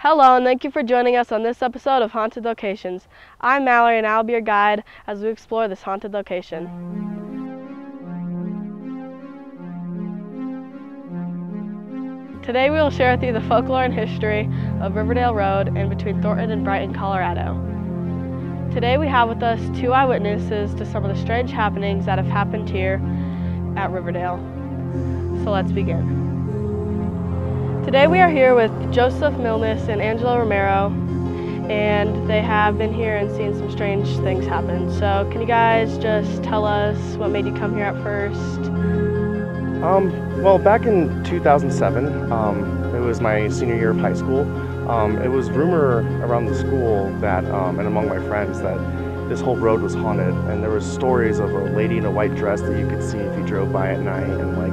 Hello, and thank you for joining us on this episode of Haunted Locations. I'm Mallory, and I'll be your guide as we explore this haunted location. Today we will share with you the folklore and history of Riverdale Road in between Thornton and Brighton, Colorado. Today we have with us two eyewitnesses to some of the strange happenings that have happened here at Riverdale. So let's begin. Today we are here with Joseph Milnes and Angela Romero, and they have been here and seen some strange things happen. So can you guys just tell us what made you come here at first? Well, back in 2007, it was my senior year of high school. It was rumor around the school that, and among my friends, that this whole road was haunted, and there was stories of a lady in a white dress that you could see if you drove by at night, and like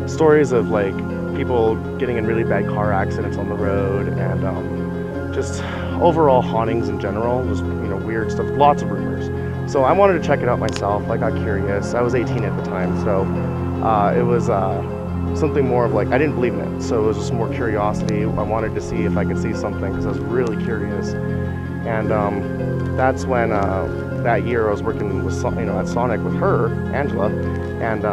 stories of like people getting in really bad car accidents on the road, and just overall hauntings in general, just weird stuff, lots of rumors. So I wanted to check it out myself. I got curious. I was 18 at the time, so it was something more of like, I didn't believe in it, so it was just more curiosity. I wanted to see if I could see something because I was really curious. And that's when that year I was working with at Sonic with her, Angela, and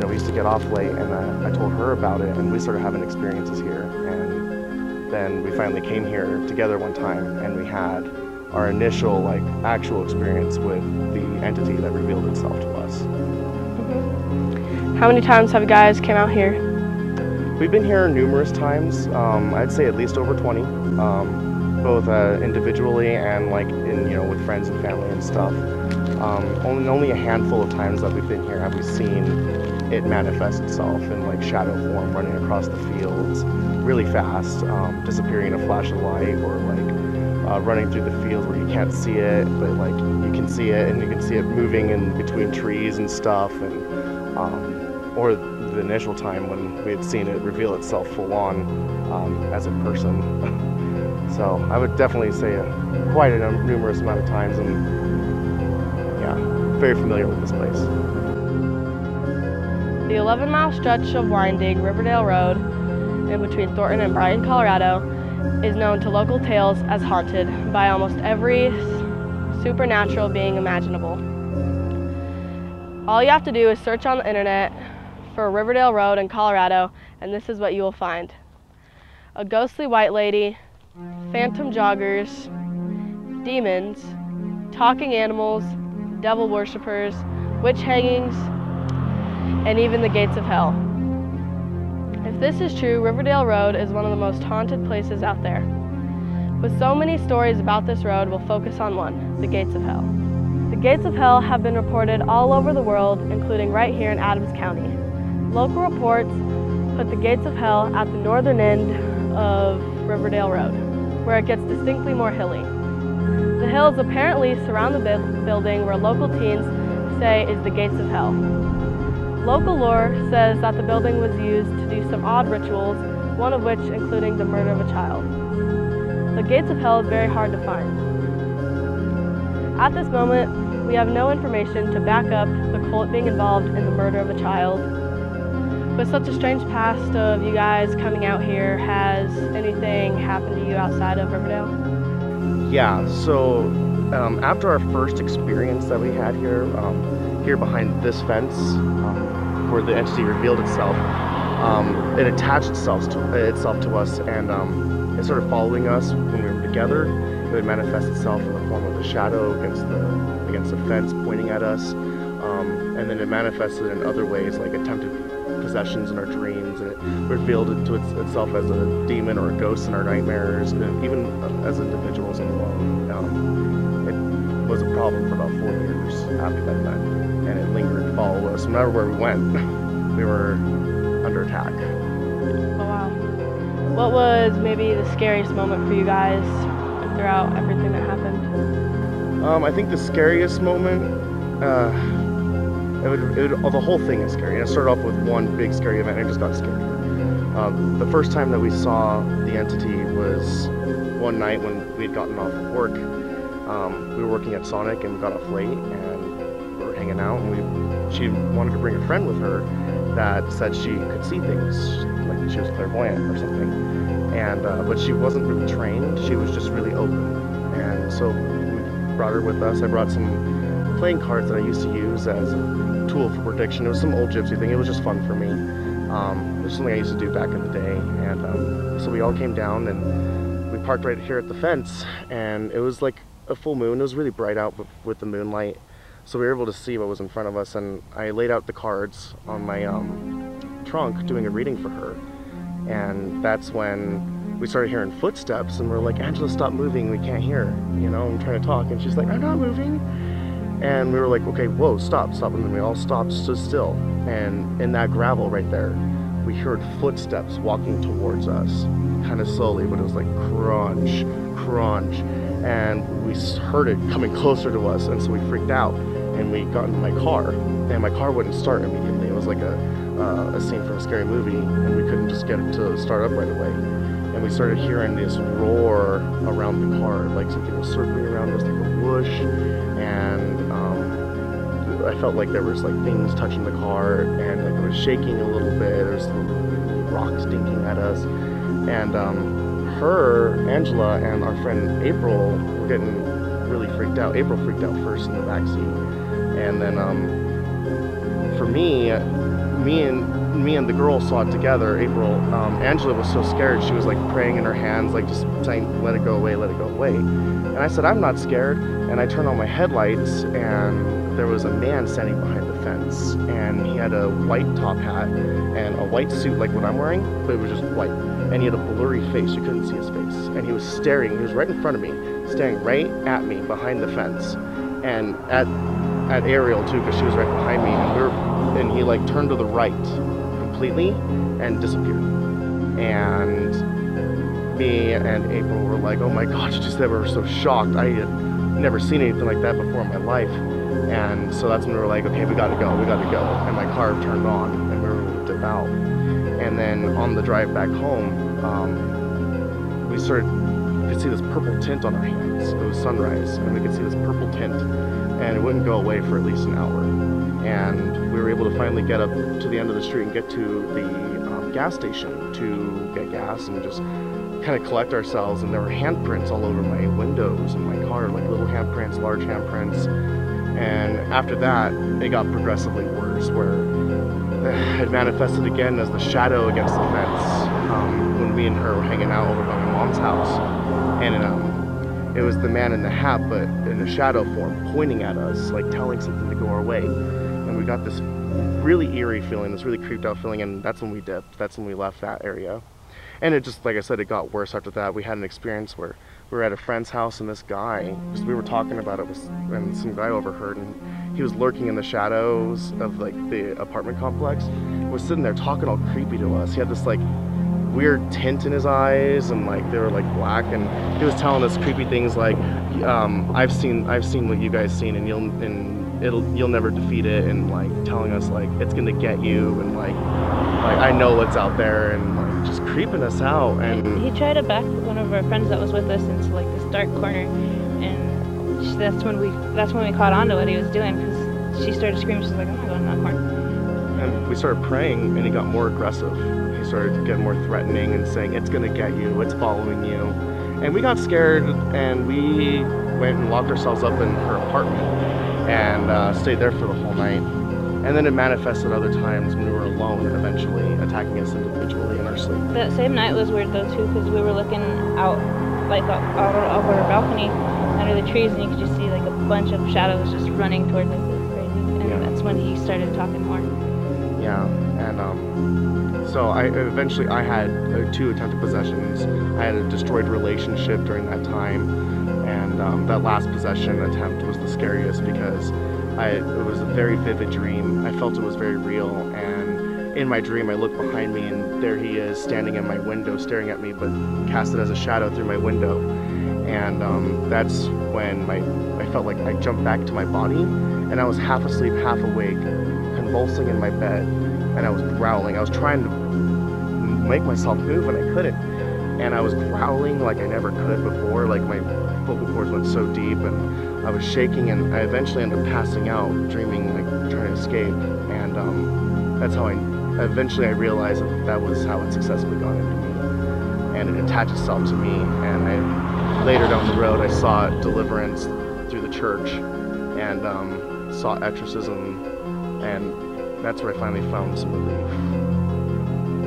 we used to get off late, and I told her about it, and we started having experiences here. And then we finally came here together one time, and we had our initial actual experience with the entity that revealed itself to us. How many times have you guys came out here? We've been here numerous times. I'd say at least over 20, both individually and with friends and family and stuff. Only a handful of times that we've been here have we seen it manifest itself in shadow form, running across the fields really fast, disappearing in a flash of light, or running through the fields where you can't see it, but you can see it, and you can see it moving in between trees and stuff, and or the initial time when we had seen it reveal itself full on as a person. So I would definitely say quite a numerous amount of times, and yeah, very familiar with this place. The 11-mile stretch of winding Riverdale Road in between Thornton and Brighton, Colorado is known to local tales as haunted by almost every supernatural being imaginable. All you have to do is search on the internet for Riverdale Road in Colorado, and this is what you will find. A ghostly white lady, phantom joggers, demons, talking animals, devil worshippers, witch hangings, and even the gates of hell. If this is true, Riverdale Road is one of the most haunted places out there. With so many stories about this road, we'll focus on one, the gates of hell. The gates of hell have been reported all over the world, including right here in Adams County. Local reports put the gates of hell at the northern end of Riverdale Road, where it gets distinctly more hilly. The hills apparently surround the building where local teens say is the gates of hell. Local lore says that the building was used to do some odd rituals, one of which including the murder of a child. The gates of hell is very hard to find. At this moment, we have no information to back up the cult being involved in the murder of a child. With such a strange past of you guys coming out here, has anything happened to you outside of Riverdale? Yeah, so after our first experience that we had here, here behind this fence, where the entity revealed itself, it attached itself to us, and it started following us when we were together. It would manifest itself in the form of a shadow against the fence pointing at us, and then it manifested in other ways, like attempted possessions in our dreams, and it revealed it to itself as a demon or a ghost in our nightmares, and even as individuals alone. It was a problem for about 4 years after that event, and it lingered and followed us. No matter where we went, we were under attack. Oh wow. What was maybe the scariest moment for you guys throughout everything that happened? I think the scariest moment, the whole thing is scary. And it started off with one big scary event, and it just got scarier. The first time that we saw the entity was one night when we had gotten off of work. We were working at Sonic, and we got off late, and we were hanging out, and she wanted to bring a friend with her that said she could see things, like she was clairvoyant or something. and but she wasn't really trained. She was just really open, and so we brought her with us. I brought some playing cards that I used to use as a tool for prediction. It was some old gypsy thing. It was just fun for me. It was something I used to do back in the day, and so we all came down and we parked right here at the fence, and it was like a full moon. It was really bright out with the moonlight, so we were able to see what was in front of us, and I laid out the cards on my trunk doing a reading for her, and that's when we started hearing footsteps, and we're like, Angela, stop moving, we can't hear, you know, I'm trying to talk, and she's like, I'm not moving. And we were like, okay, whoa, stop, and then we all stopped, stood still, and in that gravel right there, we heard footsteps walking towards us, kind of slowly, but it was like crunch, crunch, and we heard it coming closer to us, and so we freaked out, and we got into my car, and my car wouldn't start immediately. It was like a scene from a scary movie, and we couldn't just get it to start up right away. And we started hearing this roar around the car, like something was circling around us, like a whoosh, and I felt like there was like things touching the car, and like it was shaking a little bit. There's little rocks dinking at us, and her, Angela, and our friend April were getting really freaked out. April freaked out first in the back seat, and then for me and the girl saw it together. April, Angela was so scared, she was like praying in her hands, like just saying, let it go away, let it go away. And I said, I'm not scared, and I turned on my headlights, and there was a man standing behind the fence, and he had a white top hat and a white suit like what I'm wearing, but it was just white, and he had a blurry face, you couldn't see his face, and he was staring, he was right in front of me, staring right at me behind the fence, and at Ariel too, because she was right behind me, and he like turned to the right completely and disappeared. And me and April were like, oh my god, she just said, we were so shocked. I had never seen anything like that before in my life. And so that's when we were like, okay, we gotta go. And my car turned on, and we were able to dip out. And then on the drive back home, we could see this purple tint on our hands. It was sunrise, and we could see this purple tint, and it wouldn't go away for at least an hour. And we were able to finally get up to the end of the street and get to the gas station to get gas and just kind of collect ourselves. And there were handprints all over my windows in my car, like little handprints, large handprints. And after that, it got progressively worse, where it manifested again as the shadow against the fence when me and her were hanging out over by my mom's house. And it was the man in the hat, but in a shadow form, pointing at us, like telling something to go our way. And we got this really eerie feeling, this really creeped out feeling, and that's when we dipped. That's when we left that area. And it just, like I said, it got worse after that. We had an experience where we were at a friend's house, and this guy, just we were talking about it, and some guy overheard, and he was lurking in the shadows of like the apartment complex. He was sitting there talking all creepy to us. He had this like weird tint in his eyes, and like they were like black, and he was telling us creepy things like, I've seen what you guys seen, and you'll never defeat it, and like telling us like it's gonna get you, and like I know what's out there, and like just creeping us out. And he tried to back one of our friends that was with us into like this dark corner, and that's when we caught on to what he was doing, because she started screaming. She's like, I'm not going in that corner. And we started praying, and he got more aggressive. He started getting more threatening and saying, it's gonna get you, it's following you. And we got scared, and we went and locked ourselves up in her apartment and stayed there for the whole night. And then it manifested other times when we were alone, and eventually attacking us individually in our sleep. That same night was weird though too, because we were looking out over our balcony under the trees, and you could just see like a bunch of shadows just running toward us. It was crazy. And that's when he started talking more. Yeah, and so I had 2 attempted possessions. I had a destroyed relationship during that time, and that last possession attempt was the scariest, because it was a very vivid dream. I felt it was very real, and in my dream I looked behind me, and there he is standing in my window staring at me, but casted as a shadow through my window. And that's when I felt like I jumped back to my body, and I was half asleep, half awake, convulsing in my bed, and I was growling. I was trying to make myself move, and I couldn't. And I was growling like I never could before, like my vocal cords went so deep, and I was shaking, and I eventually ended up passing out, dreaming, like trying to escape. And that's how I realized that was how it successfully got into me. and it attached itself to me. And later down the road, I saw deliverance through the church, and saw exorcism, and that's where I finally found some relief.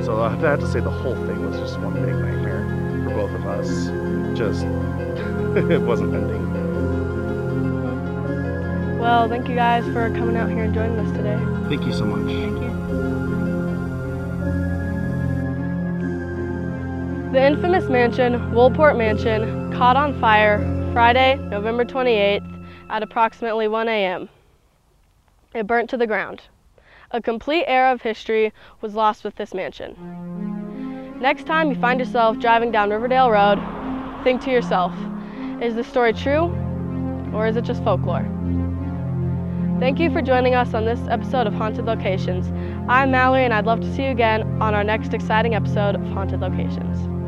So I have to say the whole thing was just one big nightmare for both of us. Just, it wasn't ending. Well, thank you guys for coming out here and joining us today. Thank you so much. Thank you. The infamous mansion, Woolport Mansion, caught on fire Friday, November 28th at approximately 1 a.m. It burnt to the ground. A complete era of history was lost with this mansion. Next time you find yourself driving down Riverdale Road, think to yourself, is this story true or is it just folklore? Thank you for joining us on this episode of Haunted Locations. I'm Mallory, and I'd love to see you again on our next exciting episode of Haunted Locations.